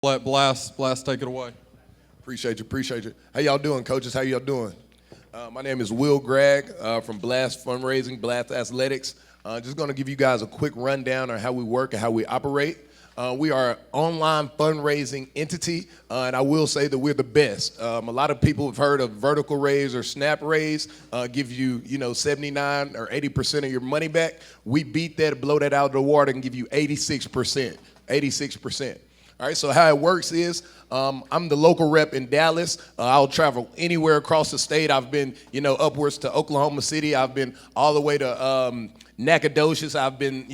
Let Blast take it away. Appreciate you. How y'all doing, coaches? How y'all doing? My name is Will Gregg from Blast Fundraising, Blast Athletics. Just going to give you guys a quick rundown on how we work and how we operate. We are an online fundraising entity, and I will say that we're the best. A lot of people have heard of vertical raise or snap raise, give you, 79 or 80% of your money back. We beat that, blow that out of the water, and give you 86%. 86%. All right, so how it works is I'm the local rep in Dallas. I'll travel anywhere across the state. I've been, upwards to Oklahoma City. I've been all the way to Nacogdoches. I've been,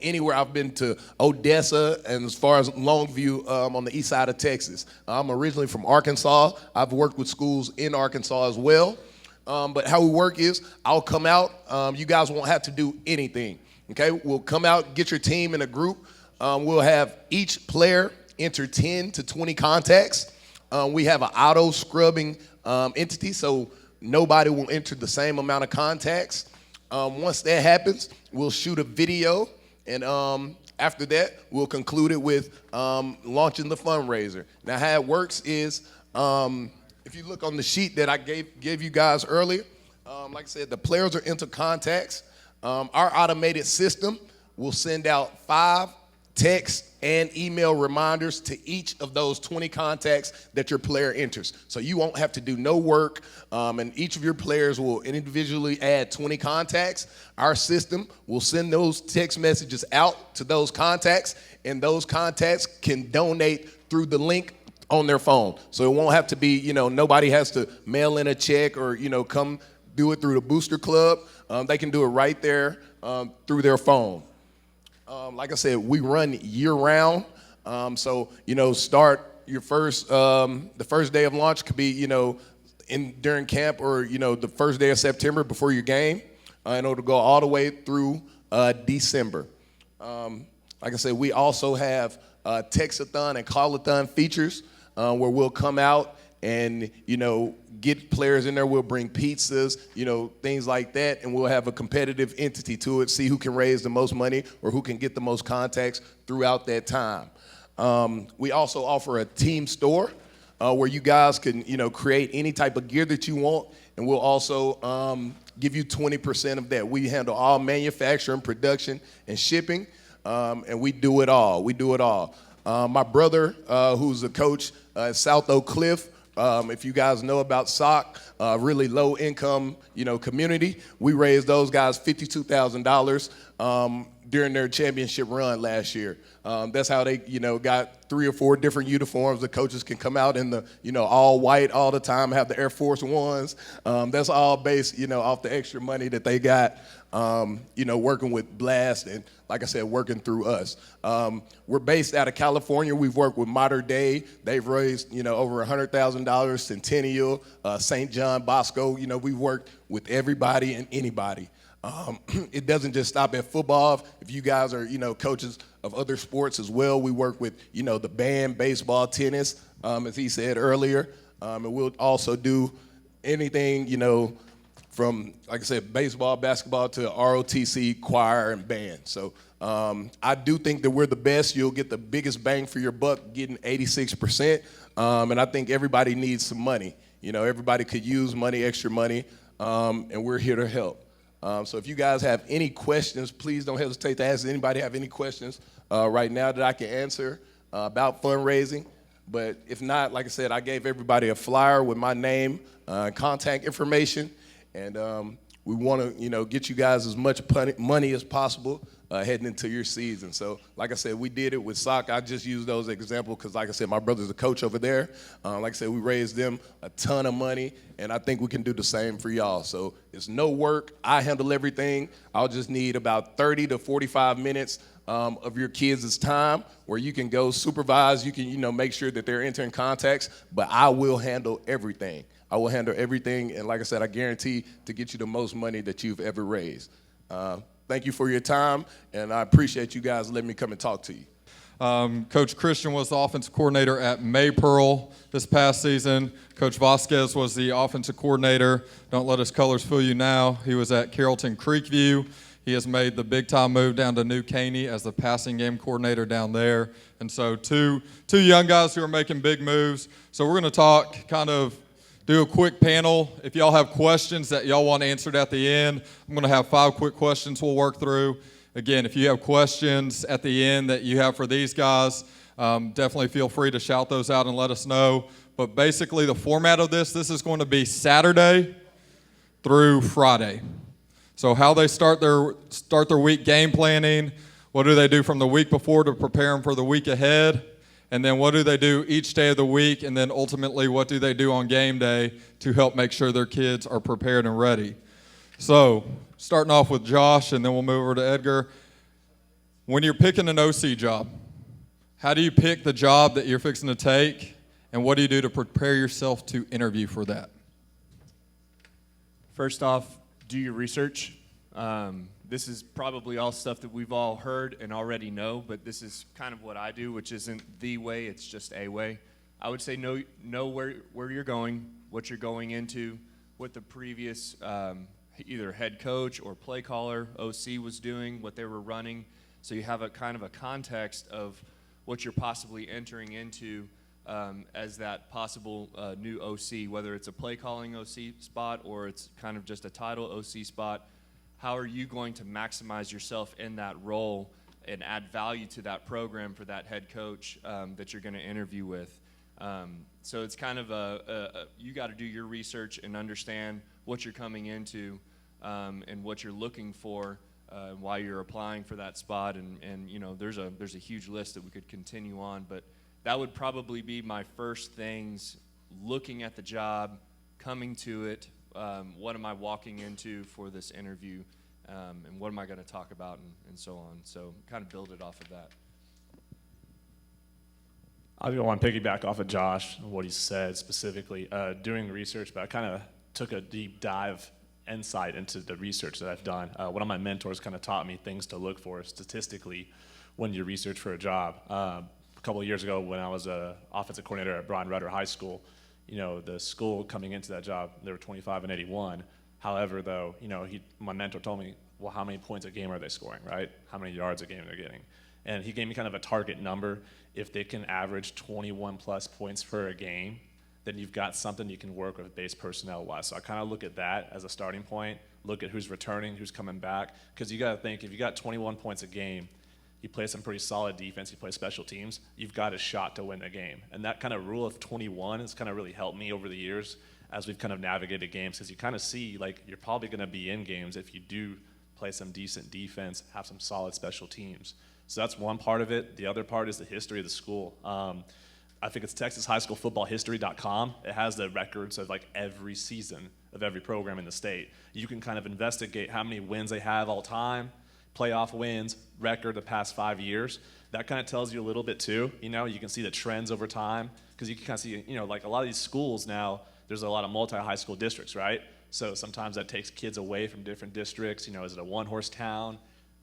anywhere. I've been to Odessa and as far as Longview on the east side of Texas. I'm originally from Arkansas. I've worked with schools in Arkansas as well. But how we work is I'll come out. You guys won't have to do anything, okay? We'll come out, get your team in a group. We'll have each player enter 10 to 20 contacts. We have an auto scrubbing entity, so nobody will enter the same amount of contacts. Once that happens, we'll shoot a video, and after that, we'll conclude it with launching the fundraiser. Now, how it works is, if you look on the sheet that I gave you guys earlier, like I said, the players are into contacts. Our automated system will send out 5 text and email reminders to each of those 20 contacts that your player enters. So you won't have to do no work, and each of your players will individually add 20 contacts. Our system will send those text messages out to those contacts, and those contacts can donate through the link on their phone. So it won't have to be, nobody has to mail in a check or, come do it through the Booster Club. They can do it right there through their phone. Like I said, we run year-round, so start your the first day of launch could be during camp or the first day of September before your game, and it'll go all the way through December. Like I said, we also have textathon and callathon features where we'll come out and get players in there. We'll bring pizzas, things like that, and we'll have a competitive entity to it, see who can raise the most money or who can get the most contacts throughout that time. We also offer a team store where you guys can create any type of gear that you want, and we'll also give you 20% of that. We handle all manufacturing, production, and shipping, and we do it all. My brother, who's a coach at South Oak Cliff, if you guys know about SOC, really low income, community, we raised those guys $52,000 during their championship run last year. That's how they, got 3 or 4 different uniforms. The coaches can come out in the, all white all the time, have the Air Force Ones. That's all based, off the extra money that they got, working with Blast and, like I said, working through us. We're based out of California. We've worked with Modern Day. They've raised, over $100,000. Centennial, St. John Bosco. We've worked with everybody and anybody. It doesn't just stop at football. If you guys are, coaches of other sports as well, we work with, the band, baseball, tennis, as he said earlier. And we'll also do anything, from, like I said, baseball, basketball to ROTC, choir, and band. So I do think that we're the best. You'll get the biggest bang for your buck getting 86%. And I think everybody needs some money. Everybody could use money, extra money, and we're here to help. So if you guys have any questions, please don't hesitate to ask. Does anybody have any questions right now that I can answer about fundraising? But if not, like I said, I gave everybody a flyer with my name, contact information, and we want to, get you guys as much money as possible heading into your season. So, like I said, we did it with SOC. I just used those examples because, like I said, my brother's a coach over there. Like I said, we raised them a ton of money, and I think we can do the same for y'all. So it's no work. I handle everything. I'll just need about 30 to 45 minutes of your kids' time where you can go supervise. You can, make sure that they're entering contacts, but I will handle everything. I will handle everything, and like I said, I guarantee to get you the most money that you've ever raised. Thank you for your time, and I appreciate you guys letting me come and talk to you. Coach Christian was the offensive coordinator at Maypearl this past season. Coach Vazquez was the offensive coordinator. Don't let his colors fool you now. He was at Carrollton Creekview. He has made the big-time move down to New Caney as the passing game coordinator down there. And so two young guys who are making big moves. So we're going to talk, kind of do a quick panel. If y'all have questions that y'all want answered at the end, I'm going to have 5 quick questions we'll work through. Again, if you have questions at the end that you have for these guys, definitely feel free to shout those out and let us know. But basically the format of this is going to be Saturday through Friday. So how they start their week game planning, what do they do from the week before to prepare them for the week ahead, and then what do they do each day of the week, and then ultimately what do they do on game day to help make sure their kids are prepared and ready. So starting off with Josh, and then we'll move over to Edgar. When you're picking an OC job, how do you pick the job that you're fixing to take, and what do you do to prepare yourself to interview for that? First off, do your research. This is probably all stuff that we've all heard and already know, but this is kind of what I do, which isn't the way, it's just a way. I would say know where you're going, what you're going into, what the previous either head coach or play caller, OC, was doing, what they were running, so you have a kind of a context of what you're possibly entering into as that possible new OC, whether it's a play calling OC spot or it's kind of just a title OC spot. How are you going to maximize yourself in that role and add value to that program for that head coach that you're going to interview with? So it's kind of you got to do your research and understand what you're coming into and what you're looking for while you're applying for that spot. And you know, there's a huge list that we could continue on, but that would probably be my first things, looking at the job, coming to it, what am I walking into for this interview, and what am I going to talk about, and so on. So kind of build it off of that. I don't want to piggyback off of Josh and what he said specifically. Doing research, but I kind of took a deep dive insight into the research that I've done. One of my mentors kind of taught me things to look for statistically when you research for a job. A couple of years ago when I was an offensive coordinator at Brian Rudder High School, you know, the school coming into that job, they were 25 and 81. However, though, you know, my mentor told me, well, how many points a game are they scoring, right? How many yards a game they're getting? And he gave me kind of a target number. If they can average 21 plus points per game, then you've got something you can work with base personnel-wise. So I kind of look at that as a starting point, look at who's returning, who's coming back, because you got to think, if you got 21 points a game, you play some pretty solid defense, you play special teams, you've got a shot to win the game. And that kind of rule of 21 has kind of really helped me over the years as we've kind of navigated games, because you kind of see, like, you're probably going to be in games if you do play some decent defense, have some solid special teams. So that's one part of it. The other part is the history of the school. I think it's TexasHighSchoolFootballHistory.com. It has the records of like every season of every program in the state. You can kind of investigate how many wins they have all time, playoff wins, record the past 5 years. That kind of tells you a little bit too. You know, you can see the trends over time, because you can kind of see, you know, like a lot of these schools now, there's a lot of multi-high school districts, right? So sometimes that takes kids away from different districts. You know, is it a one-horse town?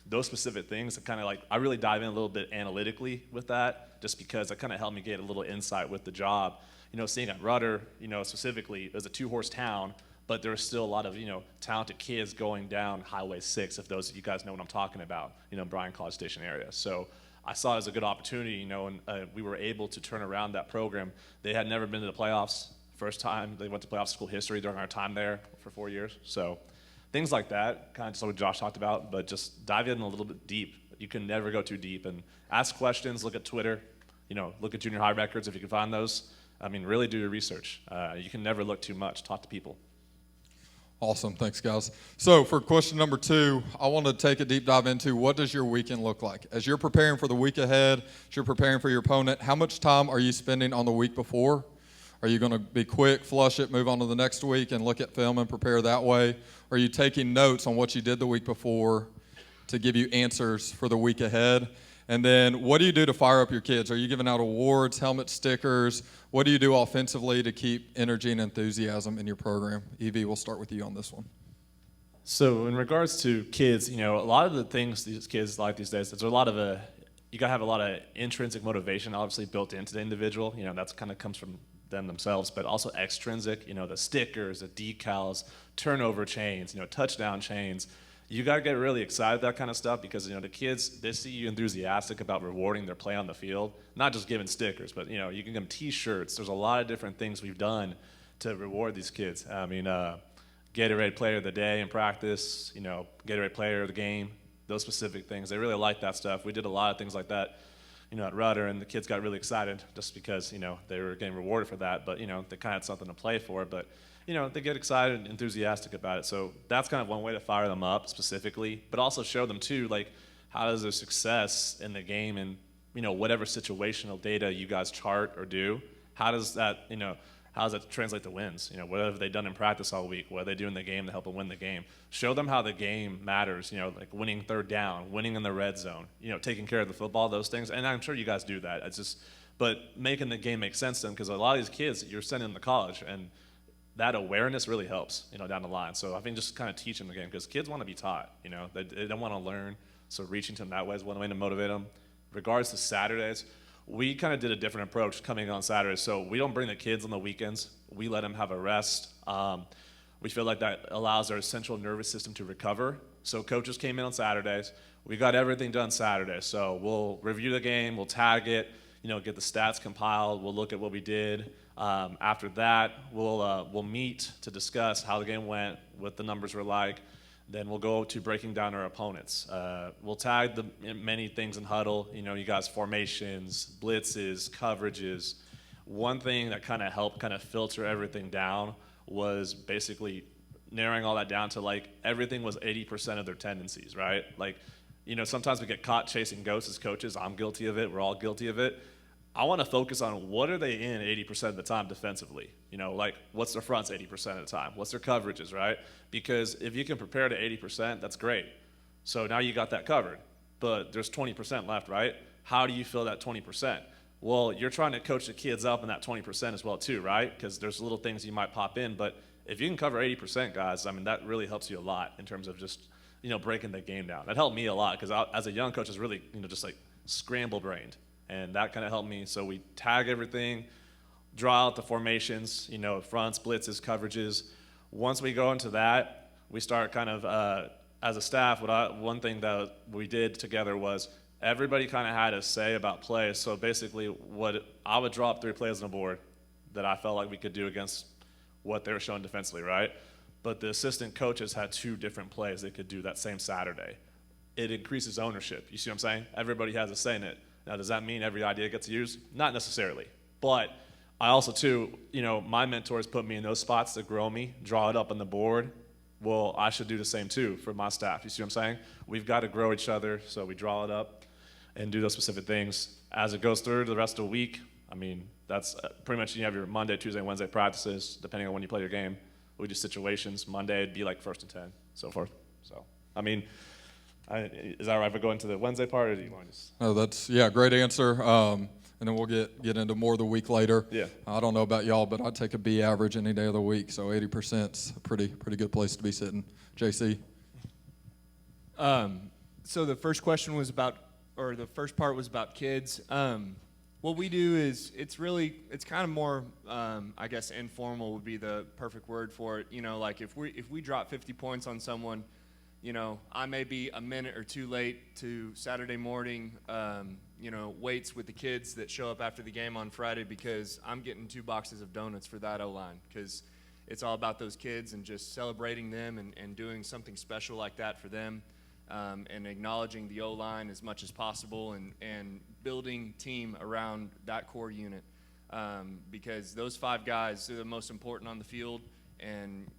Those specific things, kind of like, I really dive in a little bit analytically with that, just because it kind of helped me get a little insight with the job. You know, seeing at Rudder, you know, specifically, it was a 2-horse town, but there was still a lot of, you know, talented kids going down Highway 6, if those of you guys know what I'm talking about, you know, Bryan College Station area. So I saw it as a good opportunity, you know, and we were able to turn around that program. They had never been to the playoffs. First time they went to playoff school history during our time there for 4 years. So things like that, kind of just what Josh talked about, but just dive in a little bit deep. You can never go too deep, and ask questions, look at Twitter, you know, look at junior high records if you can find those. I mean, really do your research. You can never look too much, talk to people. Awesome, thanks guys. So for question number 2, I want to take a deep dive into what does your weekend look like? As you're preparing for the week ahead, as you're preparing for your opponent, how much time are you spending on the week before? Are you going to be quick, flush it, move on to the next week and look at film and prepare that way? Or are you taking notes on what you did the week before to give you answers for the week ahead? And then what do you do to fire up your kids? Are you giving out awards, helmet stickers? What do you do offensively to keep energy and enthusiasm in your program? Evie, we'll start with you on this one. So in regards to kids, you know, a lot of the things these kids like these days, there's a lot of you got to have a lot of intrinsic motivation obviously built into the individual. You know, that's kind of comes from them themselves, but also extrinsic, you know, the stickers, the decals, turnover chains, you know, touchdown chains. you got to get really excited that kind of stuff because, the kids, they see you enthusiastic about rewarding their play on the field, not just giving stickers, but, you can give them T-shirts. There's a lot of different things we've done to reward these kids. I mean, Gatorade Player of the Day in practice, Gatorade Player of the Game, those specific things. They really like that stuff. We did a lot of things like that, at Rudder, and the kids got really excited just because, they were getting rewarded for that, but, they kind of had something to play for, but, they get excited and enthusiastic about it. So that's kind of one way to fire them up specifically, but also show them too, like, how does their success in the game and, whatever situational data you guys chart or do, how does that, how does that translate to wins? What have they done in practice all week? What do they do in the game to help them win the game? Show them how the game matters, like winning third down, winning in the red zone, taking care of the football, those things. And I'm sure you guys do that. But making the game make sense to them, because a lot of these kids you're sending to college, and that awareness really helps, down the line. So I think just kind of teach them the game, because kids want to be taught, they don't want to learn. So reaching to them that way is one way to motivate them. Regards to Saturdays, we kind of did a different approach coming on Saturdays. So we don't bring the kids on the weekends. We let them have a rest. We feel like that allows their central nervous system to recover. So coaches came in on Saturdays. We got everything done Saturday. So we'll review the game, we'll tag it, get the stats compiled, we'll look at what we did. After that, we'll meet to discuss how the game went, what the numbers were like. Then we'll go to breaking down our opponents. We'll tag many things in huddle. You guys, formations, blitzes, coverages. One thing that kind of helped kind of filter everything down was basically narrowing all that down to, like, everything was 80% of their tendencies, right? Like, sometimes we get caught chasing ghosts as coaches. I'm guilty of it. We're all guilty of it. I want to focus on what are they in 80% of the time defensively. Like, what's their fronts 80% of the time? What's their coverages, right? Because if you can prepare to 80%, that's great. So now you got that covered. But there's 20% left, right? How do you fill that 20%? Well, you're trying to coach the kids up in that 20% as well too, right? Because there's little things you might pop in. But if you can cover 80%, guys, I mean, that really helps you a lot in terms of just, breaking the game down. That helped me a lot, because as a young coach, I was really, just like scramble-brained. And that kind of helped me. So we tag everything, draw out the formations, fronts, blitzes, coverages. Once we go into that, we start kind of, as a staff, one thing that we did together was everybody kind of had a say about plays. So basically, I would draw up 3 plays on the board that I felt like we could do against what they were showing defensively, right? But the assistant coaches had 2 different plays they could do that same Saturday. It increases ownership. You see what I'm saying? Everybody has a say in it. Now, does that mean every idea gets used? Not necessarily. But I also, too, my mentors put me in those spots to grow me, draw it up on the board. Well, I should do the same, too, for my staff. You see what I'm saying? We've got to grow each other, so we draw it up and do those specific things. As it goes through the rest of the week, I mean, that's pretty much, you have your Monday, Tuesday, Wednesday practices, depending on when you play your game. We do situations. Monday, it'd be like 1st and 10, so forth. So, I mean, is that right if I go into the Wednesday part, or do you want to just? Oh, that's, great answer. And then we'll get into more the week later. Yeah. I don't know about y'all, but I'd take a B average any day of the week, so 80%'s a pretty good place to be sitting. JC? So the first question was the first part was about kids. What we do is it's kind of more, I guess informal would be the perfect word for it. Like if we drop 50 points on someone, I may be a minute or 2 late to Saturday morning, weights with the kids that show up after the game on Friday, because I'm getting 2 boxes of donuts for that O-line, because it's all about those kids and just celebrating them and doing something special like that for them, and acknowledging the O-line as much as possible and building team around that core unit, because those 5 guys are the most important on the field. And,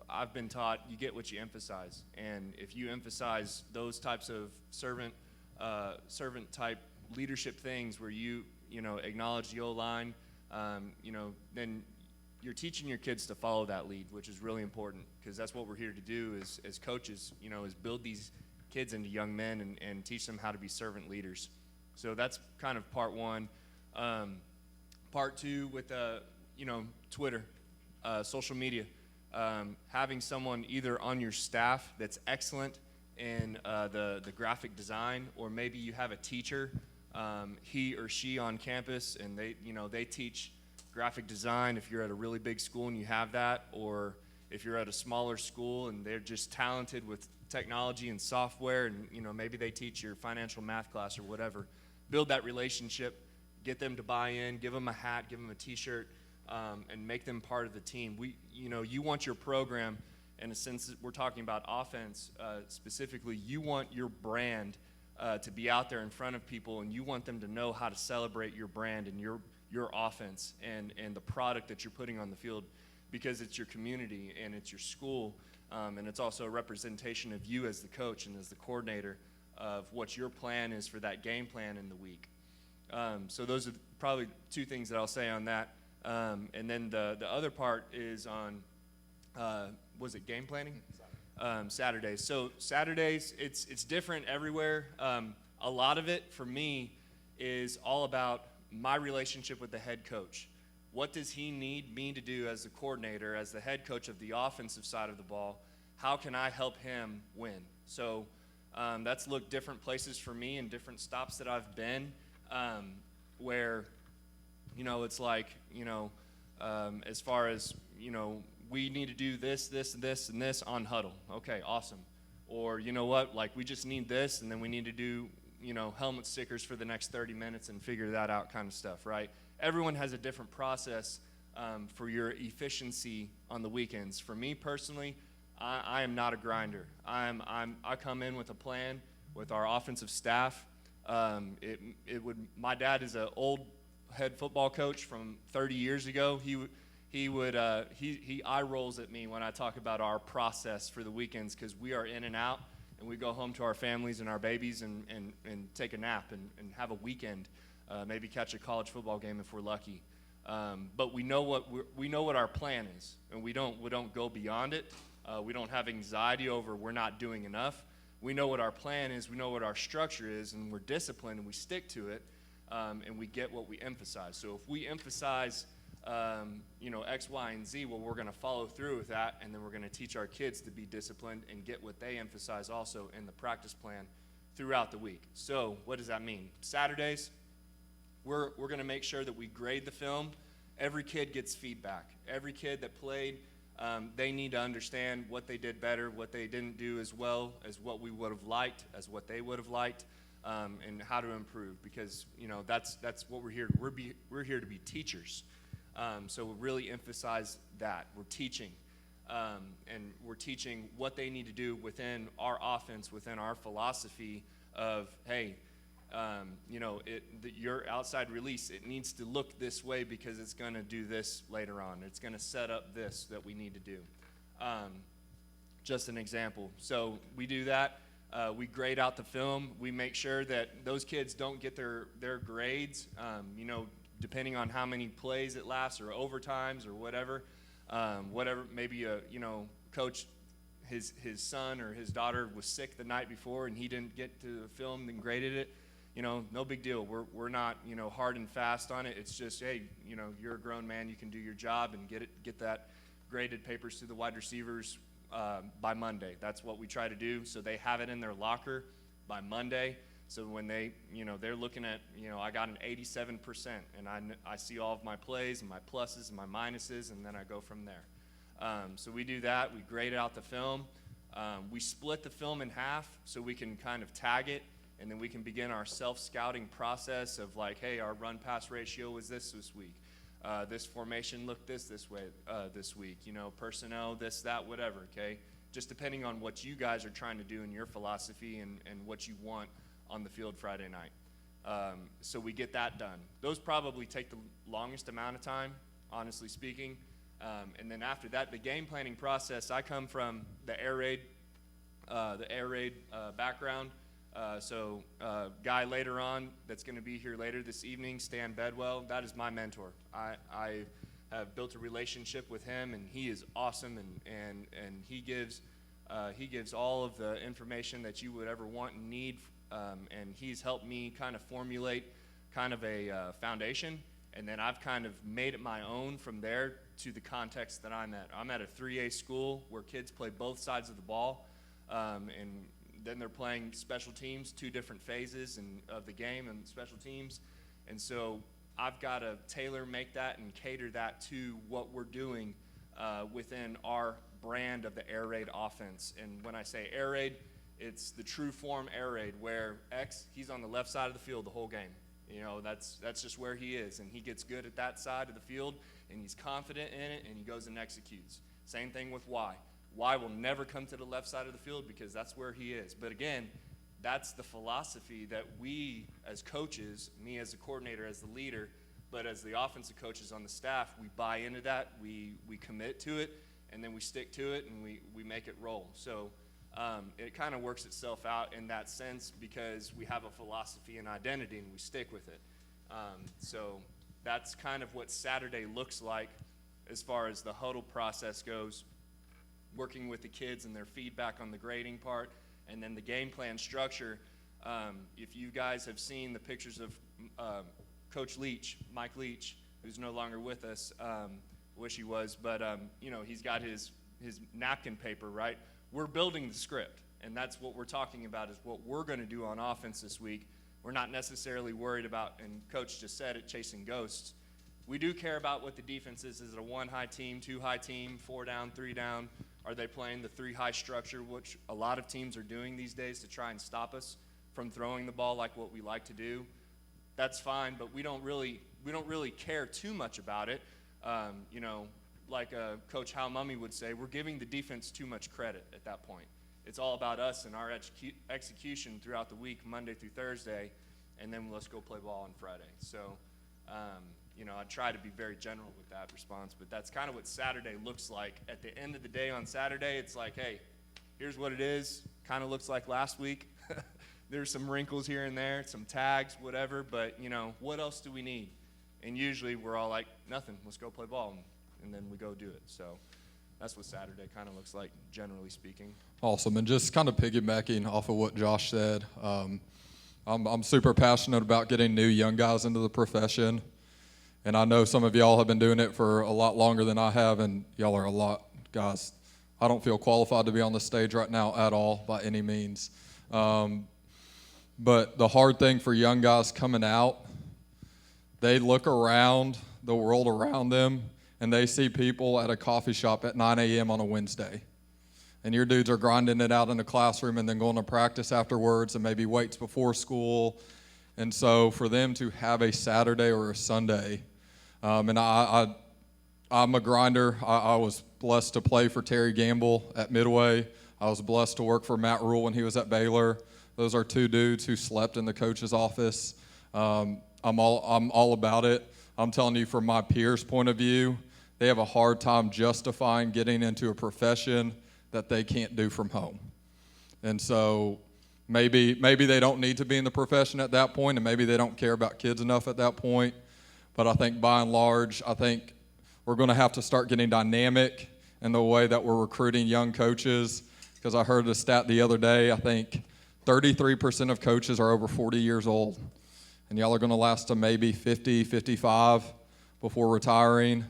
I've been taught you get what you emphasize. And if you emphasize those types of servant type leadership things where you acknowledge the O-line, then you're teaching your kids to follow that lead, which is really important, because that's what we're here to do as coaches, is build these kids into young men and teach them how to be servant leaders. So that's kind of part 1. Part 2 with, Twitter. Social media, having someone either on your staff that's excellent in the graphic design, or maybe you have a teacher, he or she on campus, and they teach graphic design if you're at a really big school and you have that, or if you're at a smaller school and they're just talented with technology and software, and maybe they teach your financial math class or whatever. Build that relationship, get them to buy in, give them a hat, give them a T-shirt, and make them part of the team. You want your program, and since we're talking about offense specifically, you want your brand to be out there in front of people, and you want them to know how to celebrate your brand and your offense and the product that you're putting on the field, because it's your community and it's your school, and it's also a representation of you as the coach and as the coordinator of what your plan is for that game plan in the week. So those are probably two things that I'll say on that. And then the other part is on, was it game planning? Saturdays. So Saturdays, it's different everywhere. A lot of it for me is all about my relationship with the head coach. What does he need me to do as the coordinator, as the head coach of the offensive side of the ball? How can I help him win? So that's looked different places for me and different stops that I've been, where, it's like, as far as, we need to do this, this, and this, and this on huddle. Okay, awesome. Or, like we just need this, and then we need to do, helmet stickers for the next 30 minutes and figure that out kind of stuff, right? Everyone has a different process for your efficiency on the weekends. For me personally, I am not a grinder. I come in with a plan with our offensive staff. My dad is an old head football coach from 30 years ago. He eye rolls at me when I talk about our process for the weekends, because we are in and out, and we go home to our families and our babies and take a nap and have a weekend, maybe catch a college football game if we're lucky. But we know what our plan is, and we don't go beyond it. We don't have anxiety over we're not doing enough. We know what our plan is, we know what our structure is, and we're disciplined and we stick to it, and we get what we emphasize. So if we emphasize X, Y, and Z, well, we're going to follow through with that, and then we're going to teach our kids to be disciplined and get what they emphasize also in the practice plan throughout the week. So what does that mean? Saturdays, we're going to make sure that we grade the film. Every kid gets feedback. Every kid that played, they need to understand what they did better, what they didn't do as well as what we would have liked, as what they would have liked, and how to improve, because that's what we're here. We're here to be teachers. So we really emphasize that. We're teaching, and we're teaching what they need to do within our offense, within our philosophy of, hey, your outside release, it needs to look this way because it's going to do this later on. It's going to set up this that we need to do. Just an example. So we do that. We grade out the film. We make sure that those kids don't get their grades, depending on how many plays it lasts or overtimes or whatever. Maybe coach, his son or his daughter was sick the night before and he didn't get to the film and graded it. No big deal. We're not, hard and fast on it. It's just, hey, you're a grown man. You can do your job and get that graded papers to the wide receivers by Monday. That's what we try to do. So they have it in their locker by Monday. So when they're looking at, I got an 87%, and I see all of my plays and my pluses and my minuses, and then I go from there. So we do that. We grade out the film. We split the film in half so we can kind of tag it, and then we can begin our self-scouting process of like, hey, our run-pass ratio was this week. This formation looked this way this week. Personnel, this, that, whatever, okay? Just depending on what you guys are trying to do in your philosophy and what you want on the field Friday night. So we get that done. Those probably take the longest amount of time, honestly speaking. And then after that, the game planning process, I come from the air raid background. So guy later on that's going to be here later this evening, Stan Bedwell, that is my mentor. I have built a relationship with him, and he is awesome, and he gives all of the information that you would ever want and need, and he's helped me kind of formulate kind of a foundation, and then I've kind of made it my own from there to the context that I'm at. I'm at a 3A school where kids play both sides of the ball, and then they're playing special teams, 2 different phases of the game and special teams. And so I've got to make that and cater that to what we're doing within our brand of the air raid offense. And when I say air raid, it's the true form air raid where X, he's on the left side of the field the whole game. You know, that's just where he is, and he gets good at that side of the field, and he's confident in it, and he goes and executes. Same thing with Y. Y will never come to the left side of the field because that's where he is. But again, that's the philosophy that we as coaches, me as a coordinator, as the leader, but as the offensive coaches on the staff, we buy into that, we commit to it, and then we stick to it, and we make it roll. So it kind of works itself out in that sense because we have a philosophy and identity, and we stick with it. So that's kind of what Saturday looks like as far as the huddle process goes, working with the kids and their feedback on the grading part, and then the game plan structure. If you guys have seen the pictures of Coach Leach, Mike Leach, who's no longer with us, wish he was, but you know, he's got his napkin paper, right? We're building the script, and that's what we're talking about is what we're going to do on offense this week. We're not necessarily worried about, and Coach just said it, chasing ghosts. We do care about what the defense is. Is it a 1-high team, 2-high team, 4 down, 3 down? Are they playing the 3-high structure, which a lot of teams are doing these days to try and stop us from throwing the ball like what we like to do? That's fine, but we don't really care too much about it. You know, like Coach Hal Mummy would say, we're giving the defense too much credit at that point. It's all about us and our execution throughout the week, Monday through Thursday, and then let's go play ball on Friday. So, you know, I try to be very general with that response, but that's kind of what Saturday looks like. At the end of the day on Saturday, it's like, hey, here's what it is. Kind of looks like last week. There's some wrinkles here and there, some tags, whatever, but, you know, what else do we need? And usually we're all like, nothing, let's go play ball, and then we go do it. So that's what Saturday kind of looks like, generally speaking. Awesome, and just kind of piggybacking off of what Josh said, I'm super passionate about getting new young guys into the profession, and I know some of y'all have been doing it for a lot longer than I have, and y'all are a lot, guys. I don't feel qualified to be on the stage right now at all by any means. But the hard thing for young guys coming out, they look around the world around them, and they see people at a coffee shop at 9 a.m. on a Wednesday. And your dudes are grinding it out in the classroom and then going to practice afterwards and maybe weights before school. And so for them to have a Saturday or a Sunday, and I'm a grinder. I was blessed to play for Terry Gamble at Midway. I was blessed to work for Matt Rule when he was at Baylor. Those are two dudes who slept in the coach's office. I'm all about it. I'm telling you, from my peers' point of view, they have a hard time justifying getting into a profession that they can't do from home. And so maybe they don't need to be in the profession at that point, and maybe they don't care about kids enough at that point. But I think by and large, I think we're going to have to start getting dynamic in the way that we're recruiting young coaches, because I heard a stat the other day, I think 33% of coaches are over 40 years old. And y'all are going to last to maybe 50, 55 before retiring.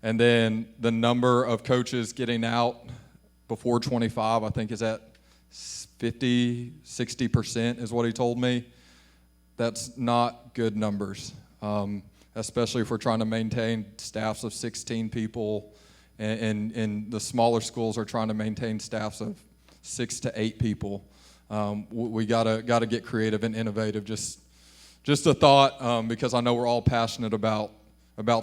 And then the number of coaches getting out before 25, I think, is at 50, 60% is what he told me. That's not good numbers, especially if we're trying to maintain staffs of 16 people, and the smaller schools are trying to maintain staffs of 6 to 8 people. We gotta get creative and innovative. Just a thought, because I know we're all passionate about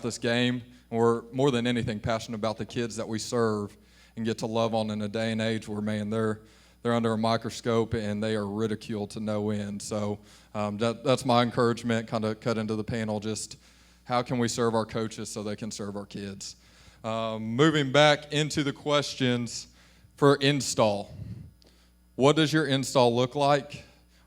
this game. And we're more than anything passionate about the kids that we serve and get to love on in a day and age where, man, they're under a microscope and they are ridiculed to no end. So that's my encouragement, kind of cut into the panel, just how can we serve our coaches so they can serve our kids. Moving back into the questions for install. What does your install look like?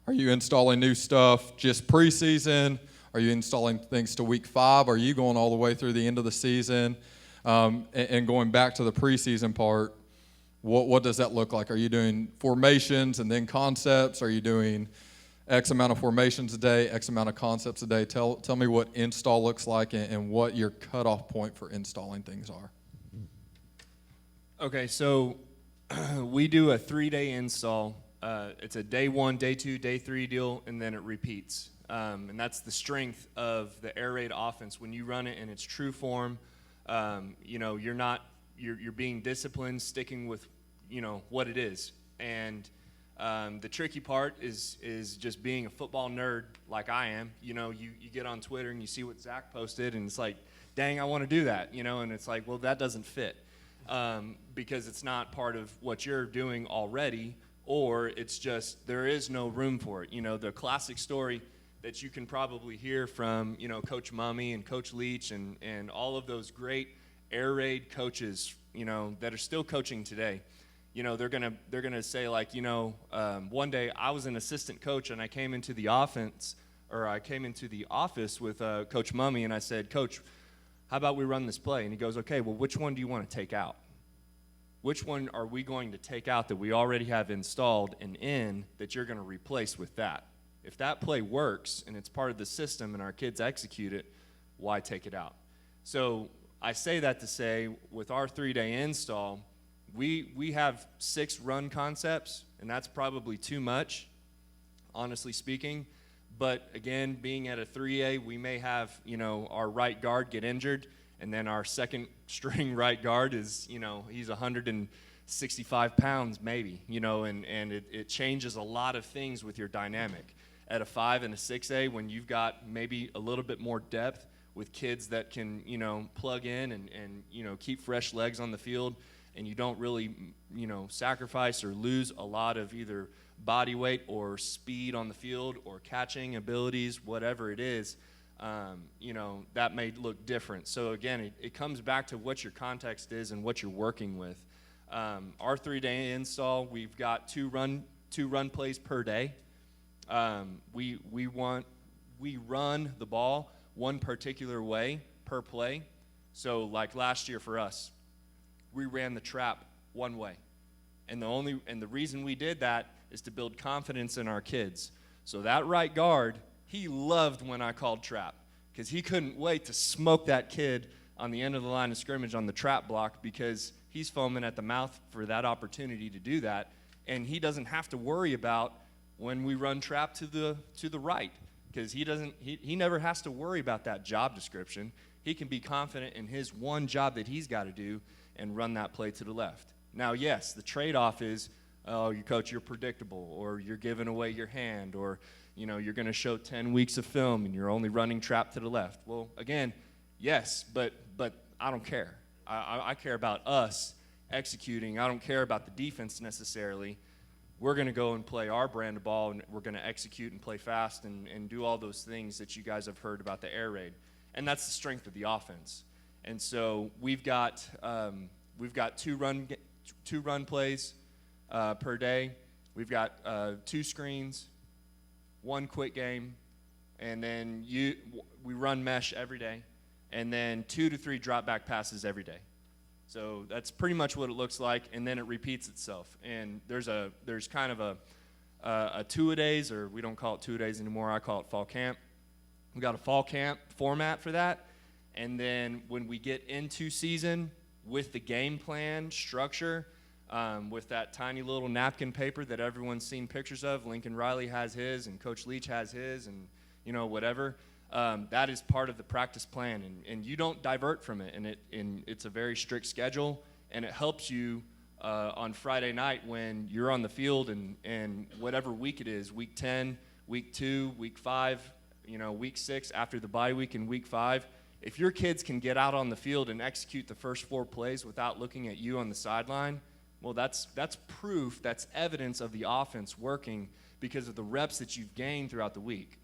Are you installing new stuff just preseason? Are you installing things to week 5? Are you going all the way through the end of the season? And going back to the preseason part, what does that look like? Are you doing formations and then concepts? Are you doing X amount of formations a day, X amount of concepts a day? Tell me what install looks like and what your cutoff point for installing things are. Okay, so we do a 3-day install. It's a day 1, day 2, day 3 deal, and then it repeats. And that's the strength of the air raid offense. When you run it in its true form, you know, you're not you're being disciplined, sticking with, what it is. And the tricky part is just being a football nerd like I am. You get on Twitter and you see what Zach posted, and it's like, dang, I want to do that, and it's like, well, that doesn't fit because it's not part of what you're doing already, or it's just there is no room for it. The classic story that you can probably hear from, Coach Mummy and Coach Leach and all of those great air raid coaches, that are still coaching today. They're gonna say like, one day I was an assistant coach and I came into the office with Coach Mummy and I said, Coach, how about we run this play? And he goes, okay, well, which one do you want to take out? Which one are we going to take out that we already have installed and in that you're going to replace with that? If that play works and it's part of the system and our kids execute it, why take it out? So I say that to say with our 3-day install, we have 6 run concepts, and that's probably too much, honestly speaking. But again, being at a 3A, we may have, our right guard get injured, and then our second string right guard is, he's 165 pounds maybe, and it changes a lot of things with your dynamic. At a 5 and a 6A, when you've got maybe a little bit more depth with kids that can, plug in and keep fresh legs on the field, and you don't really, sacrifice or lose a lot of either body weight or speed on the field or catching abilities, whatever it is, that may look different. So again, it comes back to what your context is and what you're working with. Our 3-day install, we've got two run plays per day. We run the ball one particular way per play. So like last year for us, we ran the trap one way. And the reason we did that is to build confidence in our kids. So that right guard, he loved when I called trap because he couldn't wait to smoke that kid on the end of the line of scrimmage on the trap block because he's foaming at the mouth for that opportunity to do that. And he doesn't have to worry about when we run trap to the right because he never has to worry about that job description. He can be confident in his one job that he's got to do and run that play to the left. Now, yes, the trade-off is, oh, you coach, you're predictable, or you're giving away your hand, or you're going to show 10 weeks of film and you're only running trap to the left. Well, again, yes, but I don't care. I care about us executing. I don't care about the defense necessarily. We're going to go and play our brand of ball, and we're going to execute and play fast and do all those things that you guys have heard about the air raid. And that's the strength of the offense. And so we've got two run plays per day. We've got 2 screens, 1 quick game, and then we run mesh every day, and then 2 to 3 drop back passes every day. So that's pretty much what it looks like, and then it repeats itself. And there's kind of a 2-a-days, or we don't call it 2-a-days anymore. I call it fall camp. We got a fall camp format for that. And then when we get into season with the game plan structure, with that tiny little napkin paper that everyone's seen pictures of, Lincoln Riley has his and Coach Leach has his and, whatever, that is part of the practice plan. And you don't divert from it. And it's a very strict schedule, and it helps you on Friday night when you're on the field and whatever week it is, week 10, week 2, week 5, week 6 after the bye week and week 5, if your kids can get out on the field and execute the first 4 plays without looking at you on the sideline, well, that's proof, that's evidence of the offense working because of the reps that you've gained throughout the week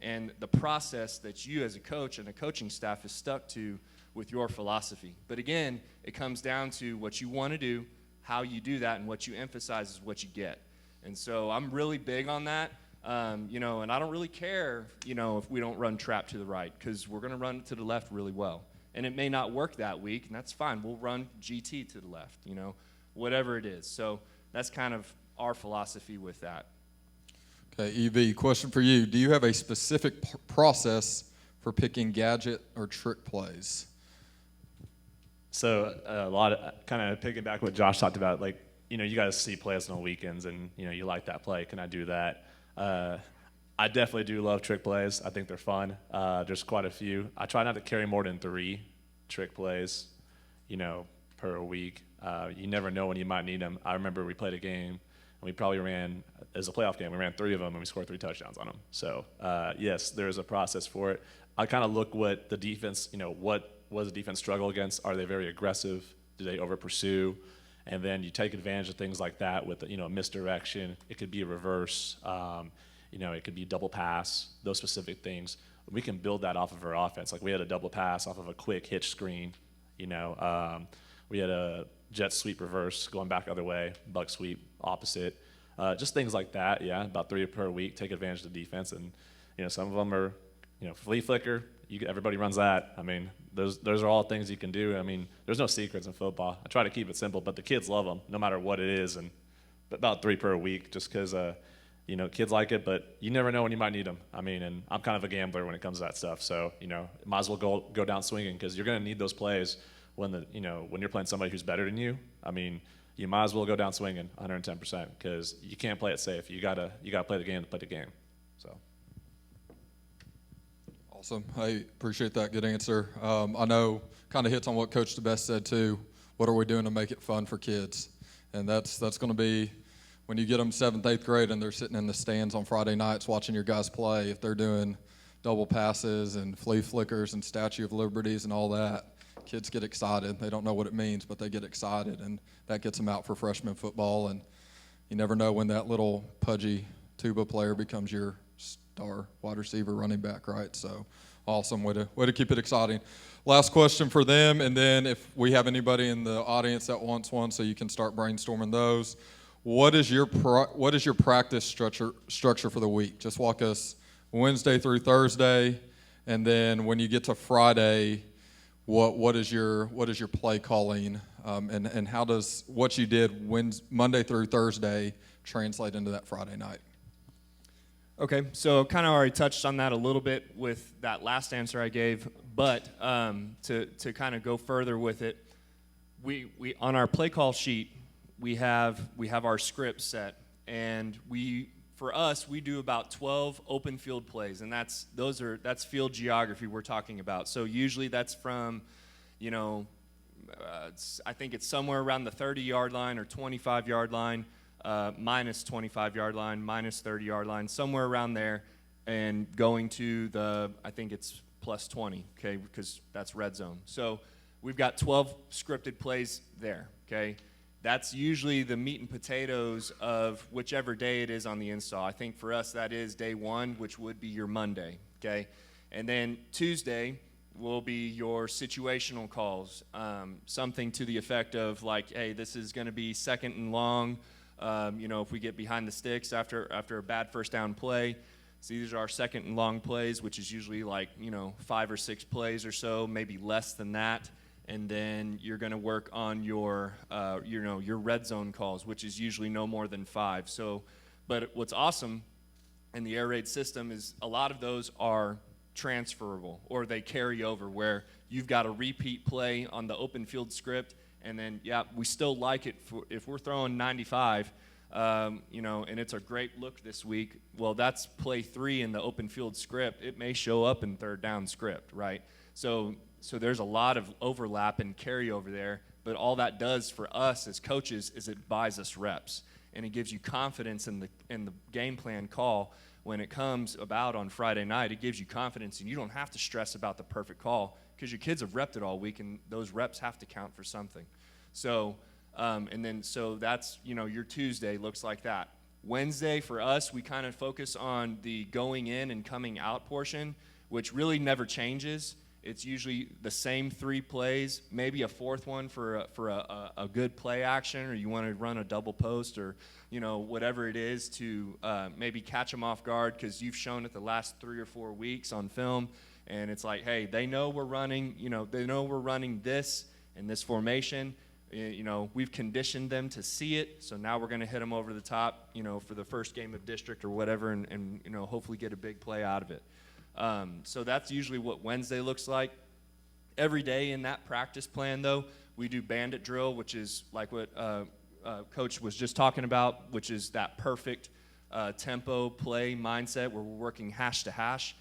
and the process that you as a coach and a coaching staff is stuck to with your philosophy. But again, it comes down to what you want to do, how you do that, and what you emphasize is what you get. And so I'm really big on that. And I don't really care, if we don't run trap to the right because we're going to run it to the left really well. And it may not work that week, and that's fine. We'll run GT to the left, whatever it is. So that's kind of our philosophy with that. Okay, EV, question for you. Do you have a specific process for picking gadget or trick plays? So a lot of kind of piggyback what Josh talked about, like, you guys see plays on the weekends and, you like that play. Can I do that? I definitely do love trick plays. I think they're fun. There's quite a few. I try not to carry more than 3 trick plays, per week. You never know when you might need them. I remember we played a game, and we probably ran, as a playoff game, we ran 3 of them, and we scored 3 touchdowns on them. So, yes, there is a process for it. I kind of look what the defense, what does the defense struggle against? Are they very aggressive? Do they over-pursue? And then you take advantage of things like that with, misdirection. It could be a reverse. It could be double pass, those specific things. We can build that off of our offense. Like we had a double pass off of a quick hitch screen. We had a jet sweep reverse going back the other way, buck sweep opposite. Just things like that, yeah, about 3 per week, take advantage of the defense. And, some of them are, flea flicker. Everybody runs that. I mean, those are all things you can do. I mean, there's no secrets in football. I try to keep it simple, but the kids love them, no matter what it is. And about 3 per week, just because, kids like it, but you never know when you might need them. I mean, and I'm kind of a gambler when it comes to that stuff. So, might as well go down swinging because you're going to need those plays when when you're playing somebody who's better than you. I mean, you might as well go down swinging 110% because you can't play it safe. You gotta play the game to play the game. So. Awesome. I appreciate that. Good answer. I know kind of hits on what Coach DeBest said too. What are we doing to make it fun for kids? And that's going to be when you get them 7th, 8th grade and they're sitting in the stands on Friday nights watching your guys play. If they're doing double passes and flea flickers and Statue of Liberties and all that, kids get excited. They don't know what it means, but they get excited, and that gets them out for freshman football. And you never know when that little pudgy tuba player becomes your star wide receiver, running back, right? So awesome. Way to keep it exciting. Last question for them, and then if we have anybody in the audience that wants one, so you can start brainstorming those. What is your practice structure for the week? Just walk us Wednesday through Thursday, and then when you get to Friday, what is your play calling, and how does what you did Monday through Thursday translate into that Friday night? Okay, so kind of already touched on that a little bit with that last answer I gave, but to kind of go further with it, we on our play call sheet we have our script set, and for us we do about 12 open field plays, and that's field geography we're talking about. So usually that's from, I think it's somewhere around the 30-yard line or 25-yard line. Minus 25-yard line, minus 30-yard line, somewhere around there, and going to I think it's plus 20, okay, because that's red zone. So we've got 12 scripted plays there, okay. That's usually the meat and potatoes of whichever day it is on the install. I think for us that is day 1, which would be your Monday, okay. And then Tuesday will be your situational calls, something to the effect of like, hey, this is going to be 2nd and long. If we get behind the sticks after a bad first down play. So these are our 2nd and long plays, which is usually like, 5 or 6 plays or so, maybe less than that. And then you're going to work on your red zone calls, which is usually no more than 5. So, but what's awesome in the air raid system is a lot of those are transferable, or they carry over where you've got a repeat play on the open field script. And then, we still like it if we're throwing 95, and it's a great look this week. Well, that's play 3 in the open field script. It may show up in 3rd down script, right? So there's a lot of overlap and carryover there. But all that does for us as coaches is it buys us reps, and it gives you confidence in the game plan call when it comes about on Friday night. It gives you confidence, and you don't have to stress about the perfect call, because your kids have repped it all week, and those reps have to count for something. So, so that's, your Tuesday looks like that. Wednesday for us, we kind of focus on the going in and coming out portion, which really never changes. It's usually the same 3 plays, maybe a 4th one for a good play action, or you want to run a double post, or whatever it is to maybe catch them off guard, because you've shown it the last 3 or 4 weeks on film. And it's like, hey, they know we're running, this and this formation. We've conditioned them to see it, so now we're going to hit them over the top, for the first game of district or whatever, and hopefully get a big play out of it. So that's usually what Wednesday looks like. Every day in that practice plan, though, we do bandit drill, which is like what Coach was just talking about, which is that perfect tempo play mindset where we're working hash to hash.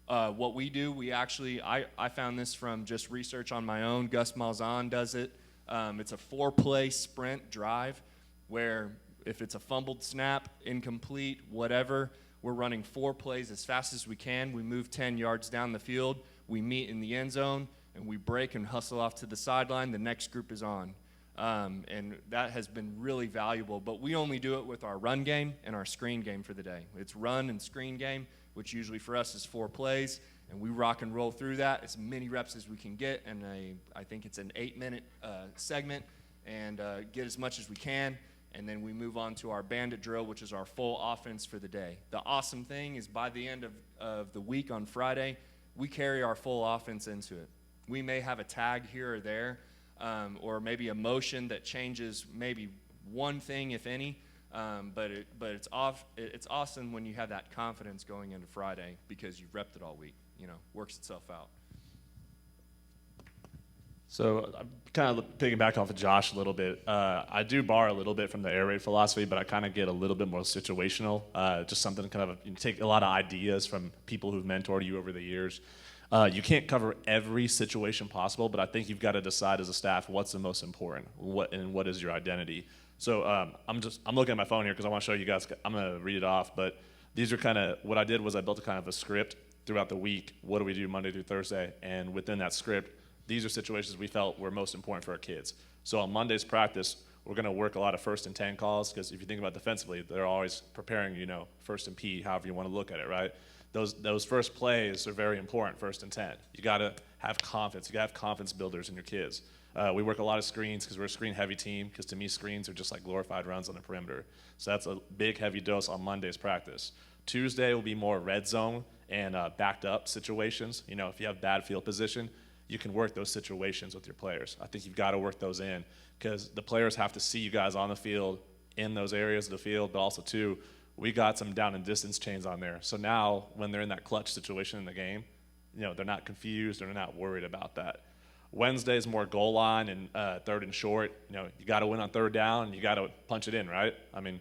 What we do, I found this from just research on my own. Gus Malzahn does it. It's a 4-play sprint drive where if it's a fumbled snap, incomplete, whatever, we're running 4 plays as fast as we can. We move 10 yards down the field. We meet in the end zone, and we break and hustle off to the sideline. The next group is on. And that has been really valuable. But we only do it with our run game and our screen game for the day. It's run and screen game, which usually for us is 4 plays. And we rock and roll through that as many reps as we can get. And I think it's an 8-minute segment, and get as much as we can. And then we move on to our bandit drill, which is our full offense for the day. The awesome thing is by the end of the week on Friday, we carry our full offense into it. We may have a tag here or there, or maybe a motion that changes maybe one thing, if any. But it's awesome when you have that confidence going into Friday because you've repped it all week. Works itself out. So I'm kind of piggyback off of Josh a little bit. I do borrow a little bit from the air raid philosophy, but I kind of get a little bit more situational. Just something kind of, you take a lot of ideas from people who've mentored you over the years. You can't cover every situation possible, but I think you've got to decide as a staff what's the most important, what is your identity. So I'm looking at my phone here because I want to show you guys. I'm going to read it off, but these are kind of what I did was I built a kind of a script throughout the week. What do we do Monday through Thursday? And within that script, these are situations we felt were most important for our kids. So on Monday's practice, we're going to work a lot of 1st and 10 calls because if you think about defensively, they're always preparing, 1st and P, however you want to look at it, right? Those first plays are very important, 1st and 10. You got to have confidence. You got to have confidence builders in your kids. We work a lot of screens because we're a screen-heavy team because to me, screens are just like glorified runs on the perimeter. So that's a big, heavy dose on Monday's practice. Tuesday will be more red zone and backed up situations. If you have bad field position, you can work those situations with your players. I think you've got to work those in because the players have to see you guys on the field in those areas of the field, but also, too, we got some down and distance chains on there. So now when they're in that clutch situation in the game, they're not confused or they're not worried about that. Wednesday is more goal line and 3rd and short. You got to win on 3rd down. You got to punch it in, right? I mean,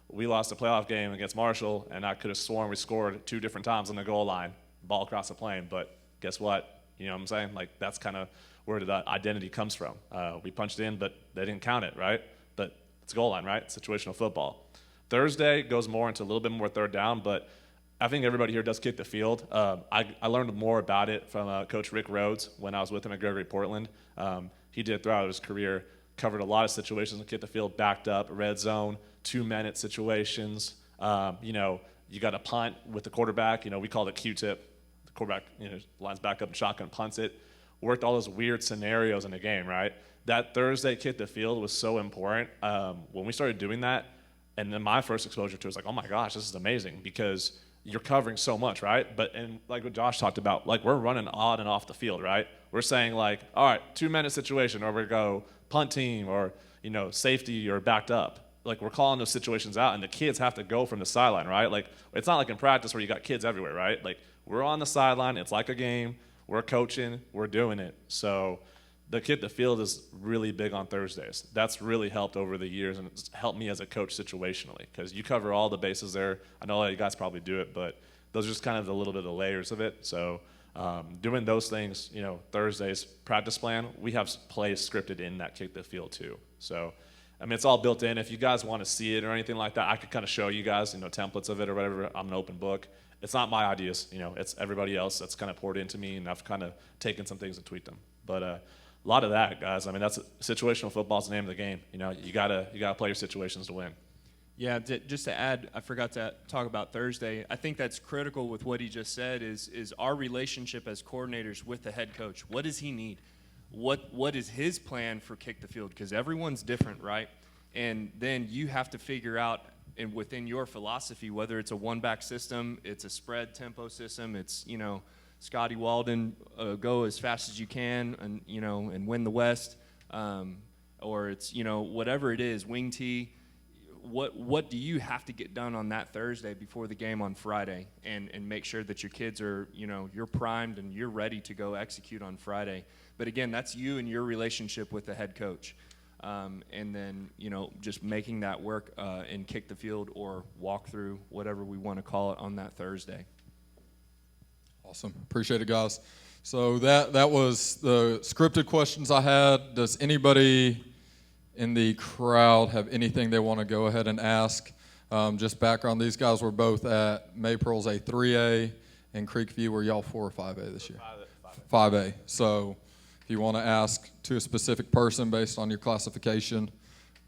we lost a playoff game against Marshall, and I could have sworn we scored 2 different times on the goal line, ball across the plane. But guess what? You know what I'm saying? Like, that's kind of where the identity comes from. We punched in, but they didn't count it, right? But it's goal line, right? Situational football. Thursday goes more into a little bit more 3rd down, but I think everybody here does kick the field. I learned more about it from Coach Rick Rhodes when I was with him at Gregory Portland. He did throughout his career, covered a lot of situations and kick the field, backed up, red zone, 2-minute situations. You got to punt with the quarterback. We call it Q-tip. The quarterback, lines back up and shotgun punts it. Worked all those weird scenarios in the game, right? That Thursday kick the field was so important. When we started doing that, and then my first exposure to it was like, oh my gosh, this is amazing because you're covering so much, right? And like what Josh talked about, like we're running on and off the field, right? We're saying like, all right, 2-minute situation, or we go punt team, or safety, or backed up. Like we're calling those situations out, and the kids have to go from the sideline, right? Like it's not like in practice where you got kids everywhere, right? Like we're on the sideline, it's like a game, we're coaching, we're doing it. So the kick the field is really big on Thursdays. That's really helped over the years, and it's helped me as a coach situationally because you cover all the bases there. I know a lot of you guys probably do it, but those are just kind of a little bit of the layers of it. So doing those things, Thursday's practice plan, we have plays scripted in that kick the field too. So, I mean, it's all built in. If you guys want to see it or anything like that, I could kind of show you guys, templates of it or whatever. I'm an open book. It's not my ideas, it's everybody else that's kind of poured into me, and I've kind of taken some things and tweaked them. But a lot of that, guys. I mean, that's situational football is the name of the game. You gotta play your situations to win. Yeah, just to add, I forgot to talk about Thursday. I think that's critical with what he just said is our relationship as coordinators with the head coach. What does he need? What is his plan for kick the field? Because everyone's different, right? And then you have to figure out, and within your philosophy, whether it's a one-back system, it's a spread tempo system, it's Scotty Walden, go as fast as you can, and and win the West, or it's whatever it is, wing tee. What do you have to get done on that Thursday before the game on Friday, and make sure that your kids are you're primed and you're ready to go execute on Friday. But again, that's you and your relationship with the head coach, and then just making that work and kick the field or walk through, whatever we want to call it, on that Thursday. Awesome. Appreciate it, guys. So that was the scripted questions I had. Does anybody in the crowd have anything they want to go ahead and ask? Just background, these guys were both at Maypearl's a 3A and Creekview. Were y'all 4 or 5A this year? 5A. So if you want to ask to a specific person based on your classification,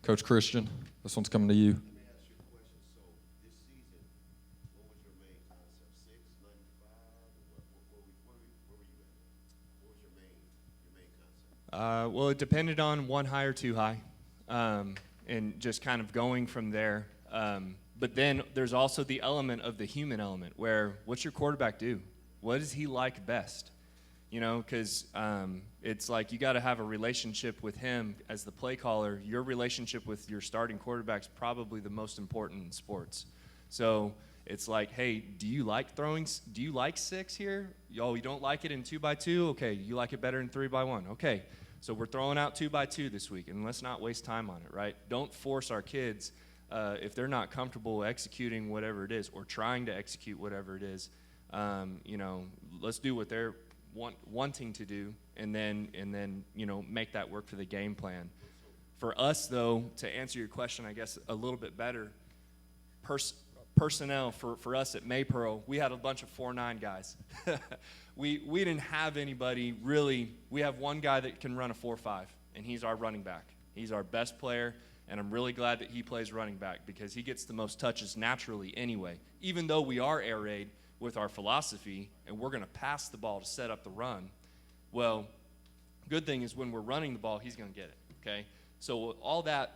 Coach Christian, this one's coming to you. Let me ask you a question. So this season, what was your main concept? 6, 95, or where were you at? What was your main concept? Well, it depended on 1 high or 2 high, and just kind of going from there. But then there's also the element of the human element, where what's your quarterback do? What does he like best? You know, because it's like you got to have a relationship with him as the play caller. Your relationship with your starting quarterback is probably the most important in sports. So it's like, hey, do you like throwing? Do you like 6 here? Oh, you don't like it in 2x2? Okay, you like it better in 3x1? Okay, so we're throwing out 2x2 this week, and let's not waste time on it, right? Don't force our kids if they're not comfortable executing whatever it is or trying to execute whatever it is. You know, let's do what they're wanting to do, and then you know, make that work for the game plan. For us, though, to answer your question, I guess a little bit better, personnel for us at Maypearl, we had a bunch of 4'9" guys. we didn't have anybody really. We have one guy that can run a 4.5, and he's our running back. He's our best player, and I'm really glad that he plays running back because he gets the most touches naturally anyway. Even though we are air raid with our philosophy, and we're going to pass the ball to set up the run, well, good thing is when we're running the ball, he's going to get it, okay? So all that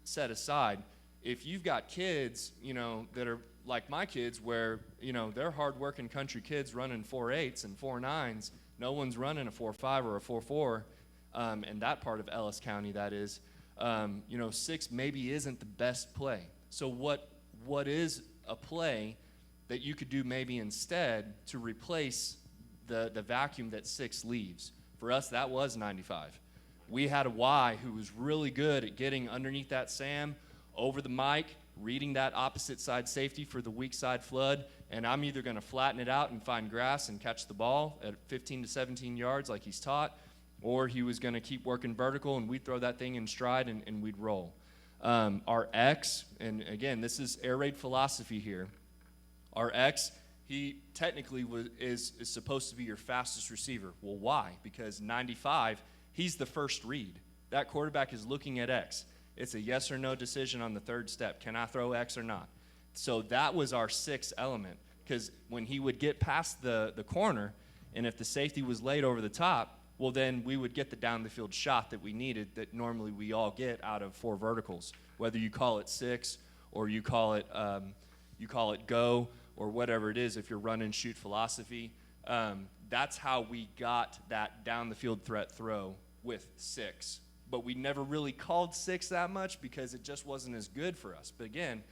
set aside, if you've got kids, you know, that are like my kids where, you know, they're hard-working country kids running 4.8s and 4.9s, no one's running a 4.5 or a 4.4, in that part of Ellis County, that is, you know, 6 maybe isn't the best play. So what is a play that you could do maybe instead to replace the vacuum that 6 leaves? For us, that was 95. We had a Y who was really good at getting underneath that Sam, over the mic, reading that opposite side safety for the weak side flood, and I'm either going to flatten it out and find grass and catch the ball at 15 to 17 yards like he's taught, or he was going to keep working vertical and we'd throw that thing in stride and we'd roll. Our X, and again, this is air raid philosophy here, our X, he technically is supposed to be your fastest receiver. Well, why? Because 95, he's the first read. That quarterback is looking at X. It's a yes or no decision on the 3rd step. Can I throw X or not? So that was our 6th element, because when he would get past the corner, and if the safety was laid over the top, well, then we would get the down the field shot that we needed that normally we all get out of 4 verticals, whether you call it 6 or you call it go, or whatever it is, if you're run and shoot philosophy. That's how we got that down the field threat throw with 6. But we never really called 6 that much because it just wasn't as good for us. But again,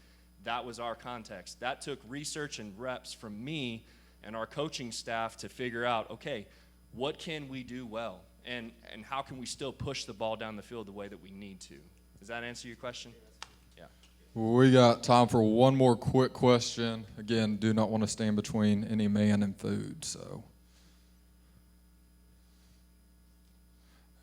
that was our context. That took research and reps from me and our coaching staff to figure out, okay, what can we do well? And how can we still push the ball down the field the way that we need to? Does that answer your question? Yeah. We got time for one more quick question. Again, do not want to stand between any man and food, so.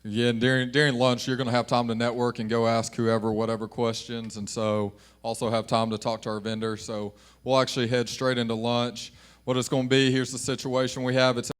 Again, during lunch, you're going to have time to network and go ask whoever whatever questions, and so also have time to talk to our vendors. So we'll actually head straight into lunch. What it's going to be, here's the situation we have. It's